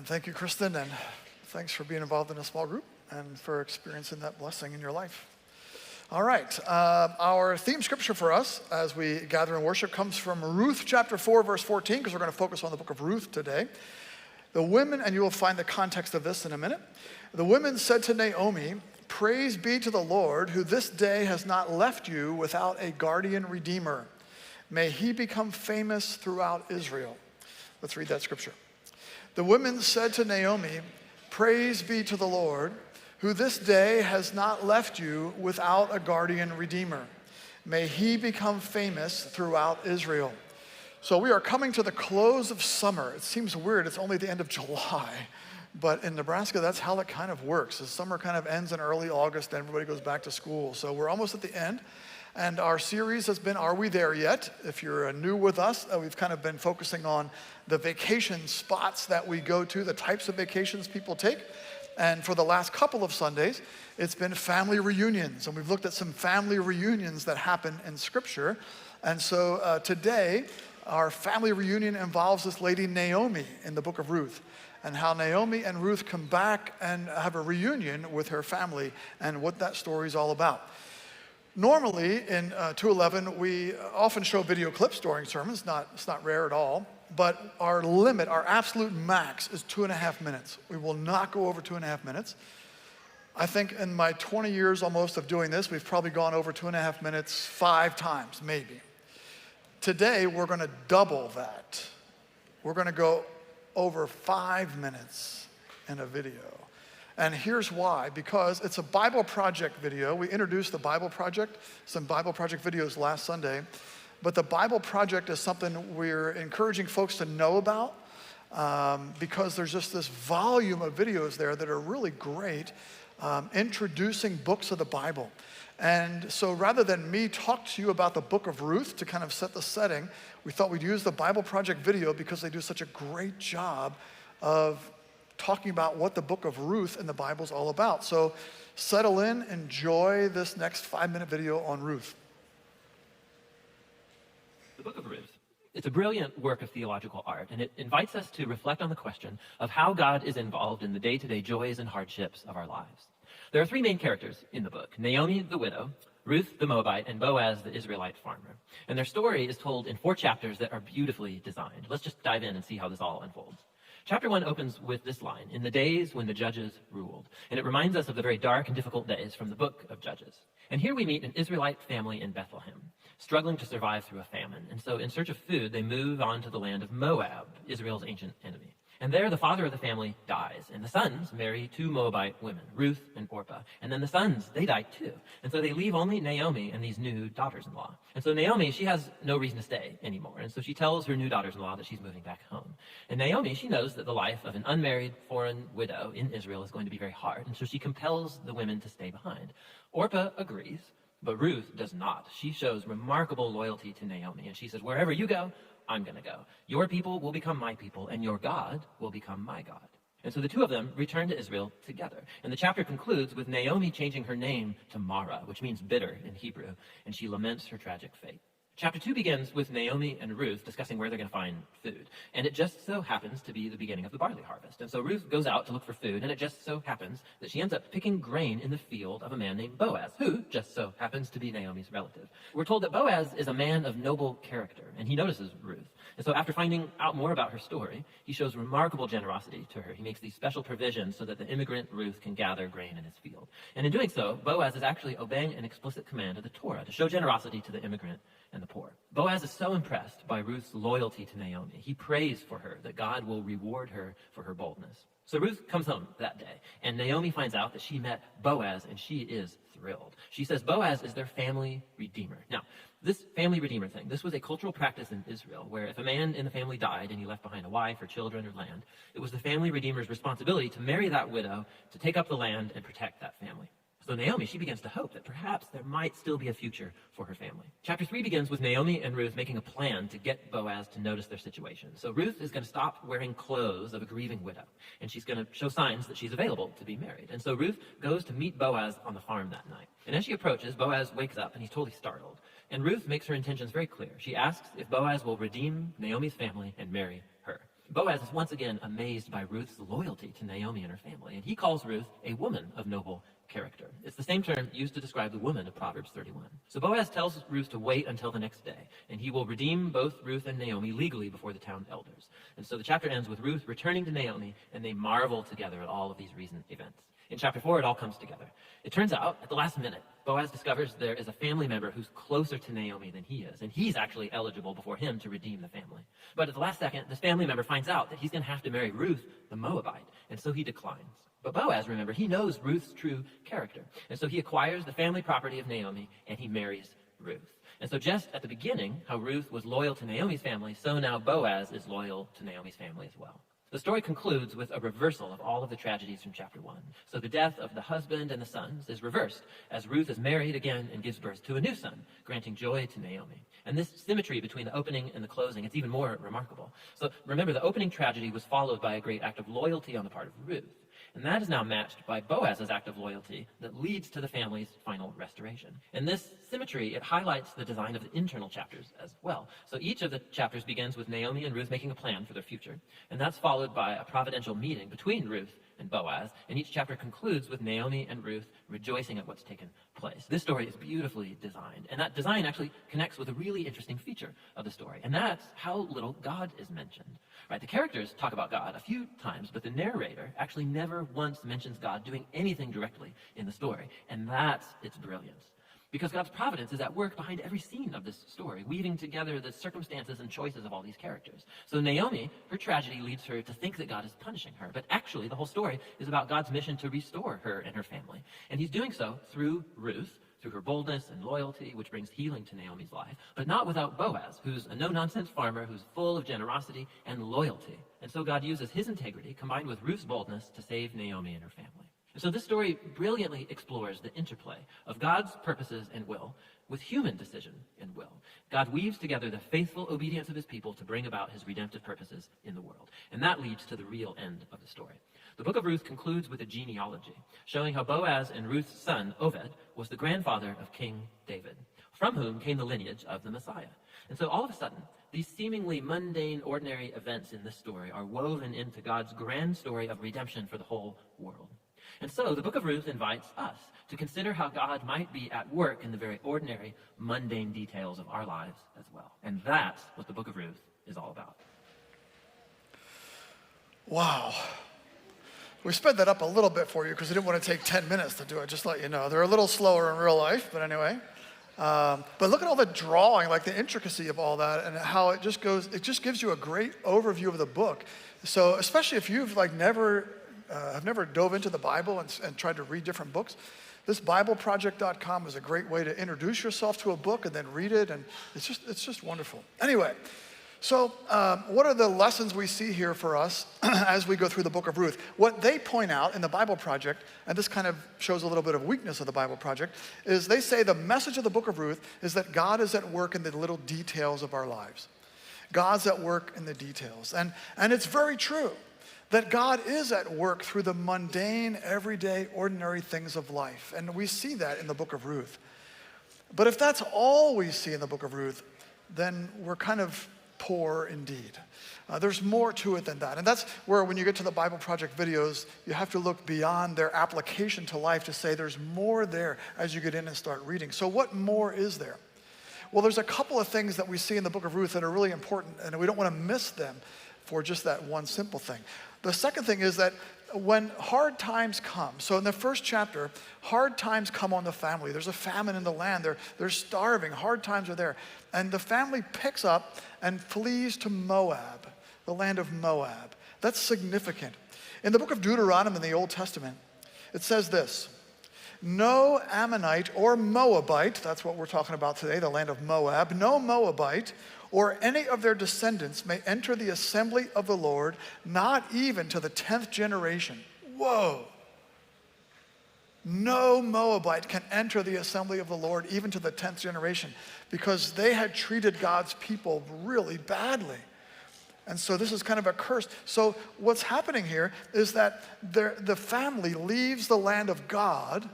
Thank you, Kristen, and thanks for being involved in a small group and for experiencing that blessing in your life. All right, our theme scripture for us as we gather in worship comes from Ruth chapter 4, verse 14, because we're going to focus on the book of Ruth today. The women, and you will find the context of this in a minute. The women said to Naomi, "Praise be to the Lord, who this day has not left you without a guardian redeemer. May he become famous throughout Israel." Let's read that scripture. The women said to Naomi, "Praise be to the Lord, who this day has not left you without a guardian redeemer. May he become famous throughout Israel." So we are coming to the close of summer. It seems weird, it's only the end of July. But in Nebraska, that's how it kind of works. The summer kind of ends in early August, and everybody goes back to school. So we're almost at the end. And our series has been, Are We There Yet? If you're new with us, we've kind of been focusing on the vacation spots that we go to, the types of vacations people take. And for the last couple of Sundays, it's been family reunions. And we've looked at some family reunions that happen in Scripture. And so today, our family reunion involves this lady Naomi in the book of Ruth, and how Naomi and Ruth come back and have a reunion with her family and what that story is all about. Normally in 211, we often show video clips during sermons. It's not rare at all, but our limit, our absolute max is 2.5 minutes. We will not go over 2.5 minutes. I think in my 20 years almost of doing this, we've probably gone over 2.5 minutes 5 times, maybe. Today, we're going to double that. We're going to go over 5 minutes in a video. And here's why, because it's a Bible Project video. We introduced the Bible Project, some Bible Project videos last Sunday. But the Bible Project is something we're encouraging folks to know about because there's just this volume of videos there that are really great, introducing books of the Bible. And so rather than me talk to you about the book of Ruth to kind of set the setting, we thought we'd use the Bible Project video because they do such a great job of talking about what the book of Ruth in the Bible is all about. So settle in, enjoy this next 5-minute video on Ruth. The book of Ruth. It's a brilliant work of theological art, and it invites us to reflect on the question of how God is involved in the day-to-day joys and hardships of our lives. There are 3 main characters in the book: Naomi, the widow, Ruth, the Moabite, and Boaz, the Israelite farmer. And their story is told in 4 chapters that are beautifully designed. Let's just dive in and see how this all unfolds. Chapter 1 opens with this line: "In the days when the judges ruled." And it reminds us of the very dark and difficult days from the book of Judges. And here we meet an Israelite family in Bethlehem, struggling to survive through a famine. And so in search of food, they move on to the land of Moab, Israel's ancient enemy. And there the father of the family dies, and the sons marry 2 Moabite women, Ruth and Orpah. And then the sons, they die too. And so they leave only Naomi and these new daughters-in-law. And so Naomi, she has no reason to stay anymore. And so she tells her new daughters-in-law that she's moving back home. And Naomi, she knows that the life of an unmarried foreign widow in Israel is going to be very hard. And so she compels the women to stay behind. Orpah agrees, but Ruth does not. She shows remarkable loyalty to Naomi. And she says, "Wherever you go, I'm going to go. Your people will become my people, and your God will become my God." And so the 2 of them return to Israel together. And the chapter concludes with Naomi changing her name to Mara, which means bitter in Hebrew, and she laments her tragic fate. Chapter 2 begins with Naomi and Ruth discussing where they're going to find food. And it just so happens to be the beginning of the barley harvest. And so Ruth goes out to look for food, and it just so happens that she ends up picking grain in the field of a man named Boaz, who just so happens to be Naomi's relative. We're told that Boaz is a man of noble character, and he notices Ruth. And so after finding out more about her story, he shows remarkable generosity to her. He makes these special provisions so that the immigrant Ruth can gather grain in his field. And in doing so, Boaz is actually obeying an explicit command of the Torah to show generosity to the immigrant and the poor. Boaz is so impressed by Ruth's loyalty to Naomi. He prays for her that God will reward her for her boldness. So Ruth comes home that day, and Naomi finds out that she met Boaz, and she is thrilled. She says Boaz is their family redeemer. Now, this family redeemer thing, this was a cultural practice in Israel, where if a man in the family died and he left behind a wife or children or land, it was the family redeemer's responsibility to marry that widow, to take up the land and protect that family. So Naomi, she begins to hope that perhaps there might still be a future for her family. Chapter 3 begins with Naomi and Ruth making a plan to get Boaz to notice their situation. So Ruth is going to stop wearing clothes of a grieving widow, and she's going to show signs that she's available to be married. And so Ruth goes to meet Boaz on the farm that night. And as she approaches, Boaz wakes up, and he's totally startled. And Ruth makes her intentions very clear. She asks if Boaz will redeem Naomi's family and marry her. Boaz is once again amazed by Ruth's loyalty to Naomi and her family, and he calls Ruth a woman of noble character. It's the same term used to describe the woman of Proverbs 31. So Boaz tells Ruth to wait until the next day, and he will redeem both Ruth and Naomi legally before the town elders. And so the chapter ends with Ruth returning to Naomi, and they marvel together at all of these recent events. In chapter 4, it all comes together. It turns out, at the last minute, Boaz discovers there is a family member who's closer to Naomi than he is, and he's actually eligible before him to redeem the family. But at the last second, this family member finds out that he's going to have to marry Ruth, the Moabite, and so he declines. But Boaz, remember, he knows Ruth's true character, and so he acquires the family property of Naomi, and he marries Ruth. And so just at the beginning, how Ruth was loyal to Naomi's family, so now Boaz is loyal to Naomi's family as well. The story concludes with a reversal of all of the tragedies from chapter 1. So the death of the husband and the sons is reversed as Ruth is married again and gives birth to a new son, granting joy to Naomi. And this symmetry between the opening and the closing, it's even more remarkable. So remember, the opening tragedy was followed by a great act of loyalty on the part of Ruth. And that is now matched by Boaz's act of loyalty that leads to the family's final restoration. And this symmetry, it highlights the design of the internal chapters as well. So each of the chapters begins with Naomi and Ruth making a plan for their future. And that's followed by a providential meeting between Ruth and Boaz. And each chapter concludes with Naomi and Ruth rejoicing at what's taken place. This story is beautifully designed. And that design actually connects with a really interesting feature of the story. And that's how little God is mentioned. Right? The characters talk about God a few times, but the narrator actually never once mentions God doing anything directly in the story. And that's its brilliance. Because God's providence is at work behind every scene of this story, weaving together the circumstances and choices of all these characters. So Naomi, her tragedy leads her to think that God is punishing her. But actually, the whole story is about God's mission to restore her and her family. And he's doing so through Ruth, through her boldness and loyalty, which brings healing to Naomi's life, but not without Boaz, who's a no-nonsense farmer who's full of generosity and loyalty. And so God uses his integrity, combined with Ruth's boldness, to save Naomi and her family. And so this story brilliantly explores the interplay of God's purposes and will with human decision and will. God weaves together the faithful obedience of his people to bring about his redemptive purposes in the world. And that leads to the real end of the story. The book of Ruth concludes with a genealogy, showing how Boaz and Ruth's son, Obed, was the grandfather of King David, from whom came the lineage of the Messiah. And so all of a sudden, these seemingly mundane, ordinary events in this story are woven into God's grand story of redemption for the whole world. And so the book of Ruth invites us to consider how God might be at work in the very ordinary, mundane details of our lives as well. And that's what the book of Ruth is all about. Wow. We sped that up a little bit for you because we didn't want to take 10 minutes to do it, just to let you know. They're a little slower in real life, but anyway. But look at all the drawing, like the intricacy of all that and how it just goes, it just gives you a great overview of the book. So especially if you've have never dove into the Bible and tried to read different books, this BibleProject.com is a great way to introduce yourself to a book and then read it, and it's just wonderful. Anyway, so what are the lessons we see here for us as we go through the book of Ruth? What they point out in the Bible Project, and this kind of shows a little bit of weakness of the Bible Project, is they say the message of the book of Ruth is that God is at work in the little details of our lives. God's at work in the details. And it's very true that God is at work through the mundane, everyday, ordinary things of life. And we see that in the book of Ruth. But if that's all we see in the book of Ruth, then we're kind of poor indeed. There's more to it than that. And that's where when you get to the Bible Project videos, you have to look beyond their application to life to say there's more there as you get in and start reading. So what more is there? Well, there's a couple of things that we see in the book of Ruth that are really important, and we don't want to miss them for just that one simple thing. The second thing is that when hard times come, so in the first chapter, hard times come on the family. There's a famine in the land. They're starving. Hard times are there. And the family picks up and flees to Moab, the land of Moab. That's significant. In the book of Deuteronomy in the Old Testament, it says this: no Ammonite or Moabite, that's what we're talking about today, the land of Moab, no Moabite or any of their descendants may enter the assembly of the Lord, not even to the 10th generation. Whoa. No Moabite can enter the assembly of the Lord, even to the 10th generation, because they had treated God's people really badly. And so this is kind of a curse. So what's happening here is that the family leaves the land of God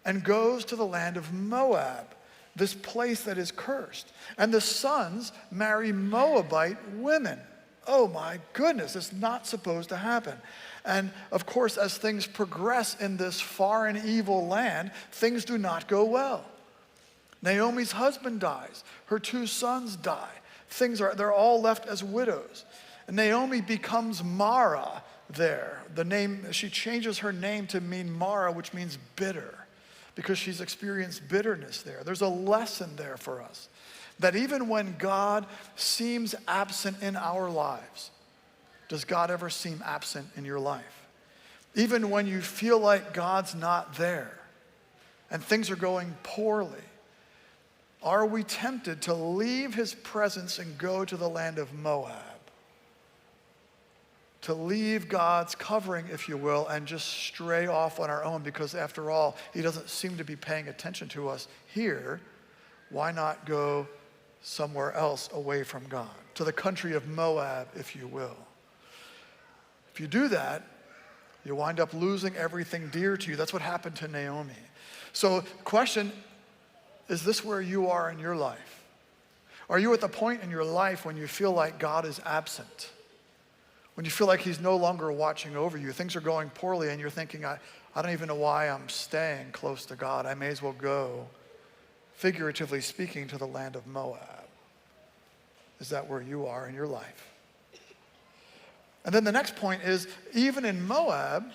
and goes to the land of Moab, this place that is cursed. And the sons marry Moabite women. oh my goodness, it's not supposed to happen. And of course, as things progress in this foreign evil land, things do not go well. Naomi's husband dies. Her 2 sons die. They're all left as widows. And Naomi becomes Mara there. She changes her name to mean Mara, which means bitter, because she's experienced bitterness there. There's a lesson there for us, that even when God seems absent in our lives, does God ever seem absent in your life? Even when you feel like God's not there and things are going poorly, are we tempted to leave his presence and go to the land of Moab? To leave God's covering, if you will, and just stray off on our own, because after all, he doesn't seem to be paying attention to us here. Why not go somewhere else away from God? To the country of Moab, if you will. If you do that, you wind up losing everything dear to you. That's what happened to Naomi. So, question, is this where you are in your life? Are you at the point in your life when you feel like God is absent? When you feel like he's no longer watching over you, things are going poorly and you're thinking, I don't even know why I'm staying close to God. I may as well go, figuratively speaking, to the land of Moab. Is that where you are in your life? And then the next point is, even in Moab,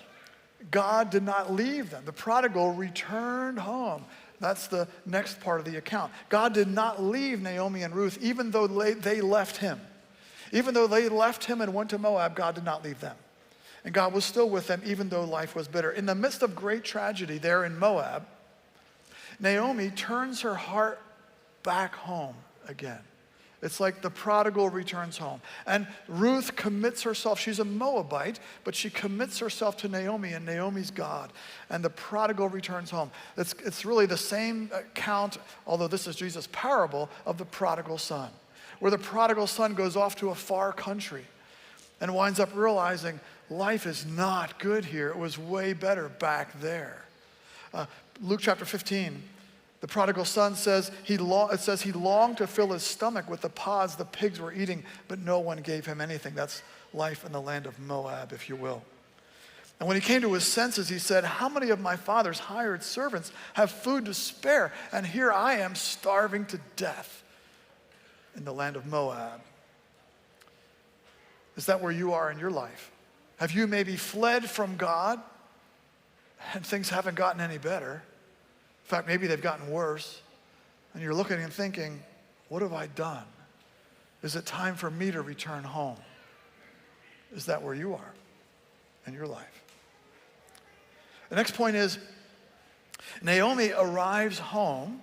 God did not leave them. The prodigal returned home. That's the next part of the account. God did not leave Naomi and Ruth, even though they left him. Even though they left him and went to Moab, God did not leave them. And God was still with them, even though life was bitter. In the midst of great tragedy there in Moab, Naomi turns her heart back home again. It's like the prodigal returns home. And Ruth commits herself. She's a Moabite, but she commits herself to Naomi and Naomi's God. And the prodigal returns home. It's really the same account, although this is Jesus' parable, of the prodigal son, where the prodigal son goes off to a far country and winds up realizing life is not good here. It was way better back there. Luke chapter 15, the prodigal son says he longed to fill his stomach with the pods the pigs were eating, but no one gave him anything. That's life in the land of Moab, if you will. And when he came to his senses, he said, how many of my father's hired servants have food to spare? And here I am starving to death in the land of Moab. Is that where you are in your life? Have you maybe fled from God and things haven't gotten any better? In fact, maybe they've gotten worse. And you're looking and thinking, what have I done? Is it time for me to return home? Is that where you are in your life? The next point is, Naomi arrives home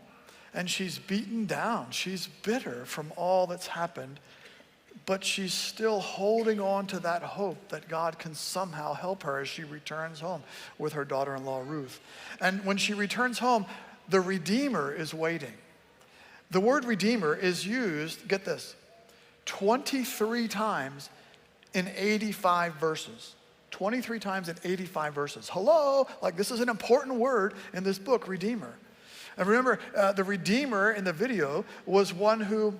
and she's beaten down. She's bitter from all that's happened, but she's still holding on to that hope that God can somehow help her as she returns home with her daughter-in-law Ruth. And when she returns home, the Redeemer is waiting. The word Redeemer is used, get this, 23 times in 85 verses. 23 times in 85 verses. Hello, like this is an important word in this book, Redeemer. And remember, the Redeemer in the video was one who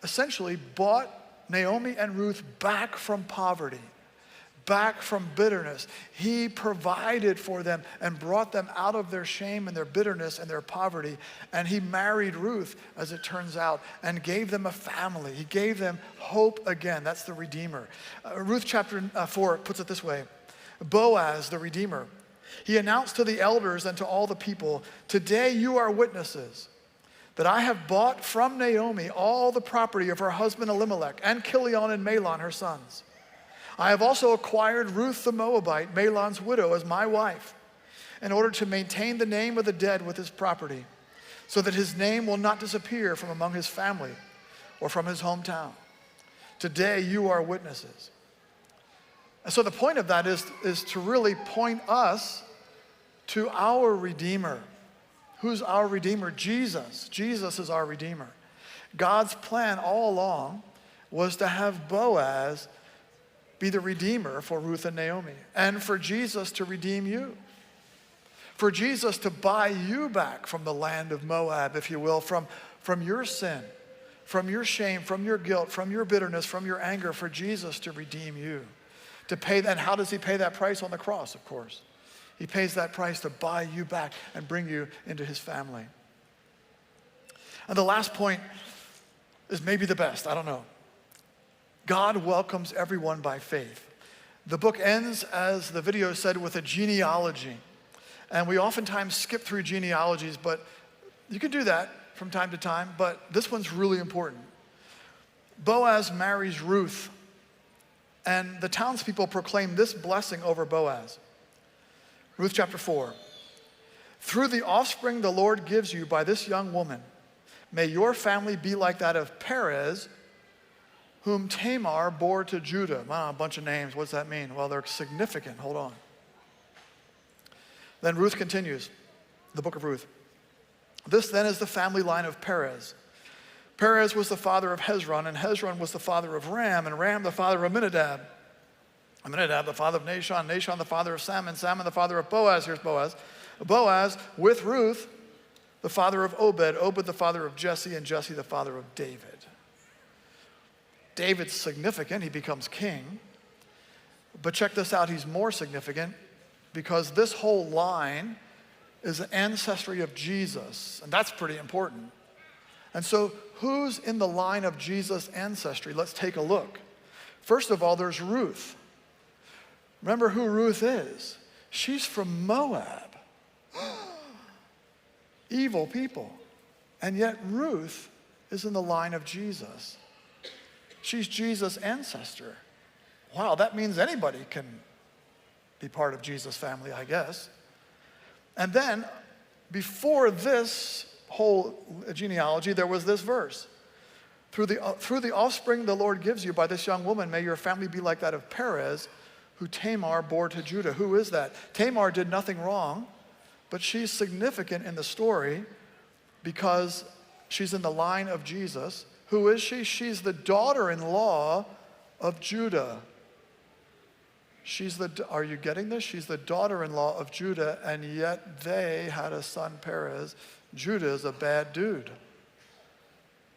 essentially bought Naomi and Ruth back from poverty, back from bitterness. He provided for them and brought them out of their shame and their bitterness and their poverty. And he married Ruth, as it turns out, and gave them a family. He gave them hope again. That's the Redeemer. Ruth chapter 4 puts it this way. Boaz, the Redeemer, he announced to the elders and to all the people, today you are witnesses that I have bought from Naomi all the property of her husband Elimelech and Chilion and Mahlon, her sons. I have also acquired Ruth the Moabite, Mahlon's widow, as my wife, in order to maintain the name of the dead with his property, so that his name will not disappear from among his family or from his hometown. Today you are witnesses. And so the point of that is to really point us to our Redeemer. Who's our Redeemer? Jesus. Jesus is our Redeemer. God's plan all along was to have Boaz be the Redeemer for Ruth and Naomi, and for Jesus to redeem you. For Jesus to buy you back from the land of Moab, if you will, from your sin, from your shame, from your guilt, from your bitterness, from your anger, for Jesus to redeem you. To pay that. And how does he pay that price? On the cross, of course. He pays that price to buy you back and bring you into his family. And the last point is maybe the best, I don't know. God welcomes everyone by faith. The book ends, as the video said, with a genealogy. And we oftentimes skip through genealogies, but you can do that from time to time, but this one's really important. Boaz marries Ruth, and the townspeople proclaim this blessing over Boaz. Ruth chapter 4. Through the offspring the Lord gives you by this young woman, may your family be like that of Perez, whom Tamar bore to Judah. Wow, a bunch of names. What does that mean? Well, they're significant. Hold on. Then Ruth continues, the book of Ruth. This then is the family line of Perez. Perez was the father of Hezron, and Hezron was the father of Ram, and Ram the father of Amminadab. Amminadab the father of Nahshon, Nahshon the father of Salmon, Salmon the father of Boaz. Here's Boaz. Boaz with Ruth, the father of Obed, Obed the father of Jesse, and Jesse the father of David. David's significant, he becomes king. But check this out, he's more significant because this whole line is an ancestry of Jesus, and that's pretty important. And so who's in the line of Jesus' ancestry? Let's take a look. First of all, there's Ruth. Remember who Ruth is? She's from Moab. Evil people. And yet Ruth is in the line of Jesus. She's Jesus' ancestor. Wow, that means anybody can be part of Jesus' family, I guess. And then, before this whole genealogy, there was this verse. Through the offspring the Lord gives you by this young woman, may your family be like that of Perez, who Tamar bore to Judah. Who is that? Tamar did nothing wrong, but she's significant in the story because she's in the line of Jesus. Who is she? She's the daughter-in-law of Judah. Are you getting this? She's the daughter-in-law of Judah, and yet they had a son, Perez. Judah is a bad dude.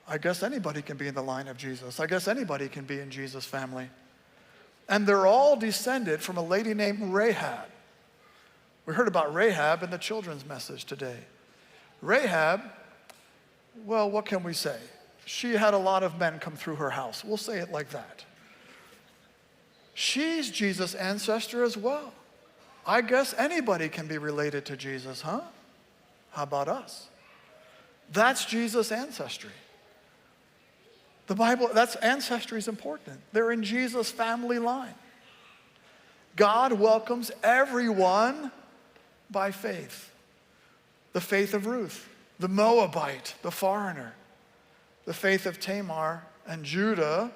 I guess anybody can be in the line of Jesus. I guess anybody can be in Jesus' family. And they're all descended from a lady named Rahab. We heard about Rahab in the children's message today. Rahab, well, what can we say? She had a lot of men come through her house. We'll say it like that. She's Jesus' ancestor as well. I guess anybody can be related to Jesus, huh? How about us? That's Jesus' ancestry. The Bible, that's ancestry is important. They're in Jesus' family line. God welcomes everyone by faith. The faith of Ruth, the Moabite, the foreigner. The faith of Tamar and Judah,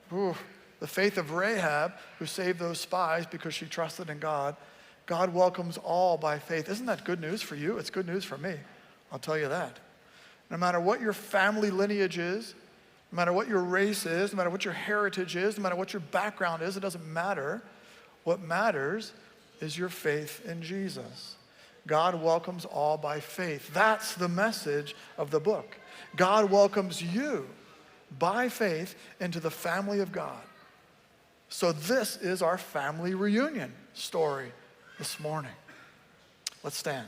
the faith of Rahab, who saved those spies because she trusted in God. God welcomes all by faith. Isn't that good news for you? It's good news for me. I'll tell you that. No matter what your family lineage is, no matter what your race is, no matter what your heritage is, no matter what your background is, it doesn't matter. What matters is your faith in Jesus. God welcomes all by faith. That's the message of the book. God welcomes you by faith into the family of God. So this is our family reunion story this morning. Let's stand.